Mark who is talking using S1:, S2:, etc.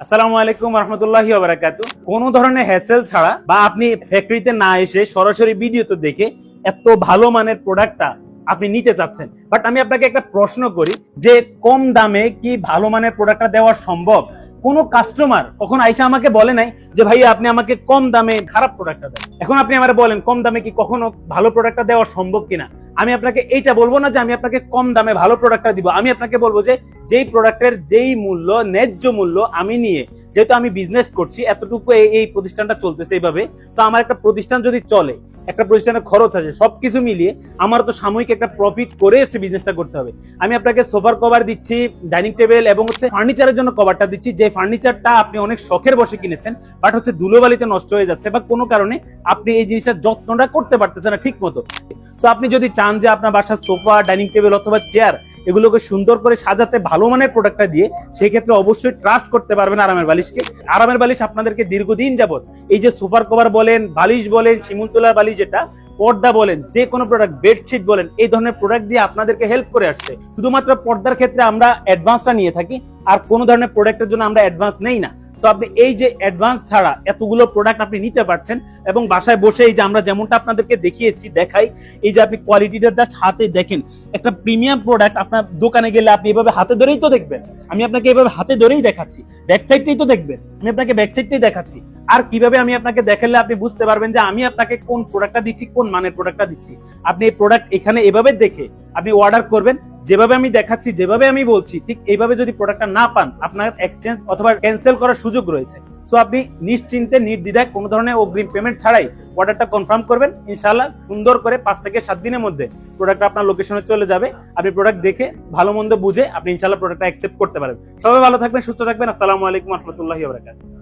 S1: আসসালামু আলাইকুম রহমতুল্লাহি ওয়া বারাকাতুহু। কোনো ধরনের হ্যাসেল ছাড়া বা আপনি ফ্যাক্টরিতে না এসে সরাসরি ভিডিওতে দেখে এত ভালো মানের প্রোডাক্টটা আপনি নিতে চাচ্ছেন, বাট আমি আপনাকে একটা প্রশ্ন করি যে কম দামে কি ভালো মানের প্রোডাক্টটা দেওয়া সম্ভব? কোনো কাস্টমার কখন আইসা আমাকে বলে নাই যে ভাইয়া আপনি আমাকে কম দামে খারাপ প্রোডাক্টটা দেন। এখন আপনি আমারে বলেন কম দামে কি কখনো ভালো প্রোডাক্টটা দেওয়া সম্ভব কিনা? আমি আপনাকে এইটা বলবো না যে আমি আপনাকে কম দামে ভালো প্রোডাক্টটা দিব। আমি আপনাকে বলবো যে যেই প্রোডাক্টের যেই মূল্য, ন্যায্য মূল্য আমি নিয়ে, যেহেতু আমি বিজনেস করছি, এতটুকু এই প্রতিষ্ঠানটা চলতেছে এইভাবে, তো আমার একটা প্রতিষ্ঠান যদি চলে, একটা প্রতিষ্ঠানের খরচ আছে, সবকিছু মিলিয়ে আমার তো সাময়িক একটা প্রফিট করে হচ্ছে বিজনেসটা করতে হবে। আমি আপনাকে সোফার কভার দিচ্ছি, ডাইনিং টেবিল এবং হচ্ছে ফার্নিচারের জন্য কভারটা দিচ্ছি, যে ফার্নিচারটা আপনি অনেক শখের বসে কিনেছেন, বাট হচ্ছে ধুলোবালিতে নষ্ট হয়ে যাচ্ছে বা কোনো কারণে আপনি এই জিনিসটার যত্নটা করতে পারতেছেন না ঠিক মতো। তো আপনি যদি চান যে আপনার বাসার সোফা, ডাইনিং টেবিল অথবা চেয়ার এগুলোকে সুন্দর করে সাজাতে ভালো মানের প্রোডাক্টটা দিয়ে, সেই ক্ষেত্রে অবশ্যই ট্রাস্ট করতে পারবেন আরামের বালিশকে। আরামের বালিশ আপনাদেরকে দীর্ঘদিন যাবত এই যে সোফার কভার বলেন, বালিশ বলেন, শিমুল তোলার বালিশ যেটা, পর্দা বলেন, যে কোনো প্রোডাক্ট, বেডশিট বলেন, এই ধরনের প্রোডাক্ট দিয়ে আপনাদেরকে হেল্প করে আসছে। শুধুমাত্র পর্দার ক্ষেত্রে আমরা অ্যাডভান্সটা নিয়ে থাকি, আর কোনো ধরনের প্রোডাক্টের জন্য আমরা অ্যাডভান্স নেই না। সো আপনি এই যে অ্যাডভান্স ছাড়া এতগুলো প্রোডাক্ট আপনি নিতে পারছেন এবং বাসায় বসে এই যে আমরা যেমনটা আপনাদেরকে দেখাই, এই যে আপনি কোয়ালিটিটা জাস্ট হাতে দেখেন, একটা প্রিমিয়াম প্রোডাক্ট আপনার দোকানে গেলে আপনি এভাবে হাতে ধরেই তো দেখবেন। আমি আপনাকে এভাবে হাতে ধরেই দেখাচ্ছি, ব্যাকসাইডটাই তো দেখবেন, আমি আপনাকে ব্যাকসাইডটাই দেখাচ্ছি। আর কিভাবে আমি আপনাকে দেখালে আপনি বুঝতে পারবেন যে আমি আপনাকে কোন প্রোডাক্টটা দিচ্ছি, কোন মানের প্রোডাক্টটা দিচ্ছি। আপনি এই প্রোডাক্ট এখানে এভাবে দেখে আপনি অর্ডার করবেন, যেভাবে আমি দেখাচ্ছি, যেভাবে আমি বলছি, ঠিক এইভাবে যদি প্রোডাক্টটা না পান, আপনার এক্সচেঞ্জ অথবা ক্যান্সেল করার সুযোগ রয়েছে। সো আপনি নিশ্চিন্তে নির্দ্বিধায় কোনো ধরনের অগ্রিম পেমেন্ট ছাড়াই অর্ডারটা কনফার্ম করবেন, ইনশাআল্লাহ সুন্দর করে 5 থেকে 7 দিনের মধ্যে প্রোডাক্টটা আপনার লোকেশনে চলে যাবে। আপনি প্রোডাক্ট দেখে ভালো মন্দ বুঝে আপনি ইনশাআল্লাহ প্রোডাক্টটা অ্যাকসেপ্ট করতে পারবেন। সবাই ভালো থাকবেন, সুস্থ থাকবেন। আসসালামু আলাইকুম রহমতুল্লাহি ওয়া বারাকাতুহু।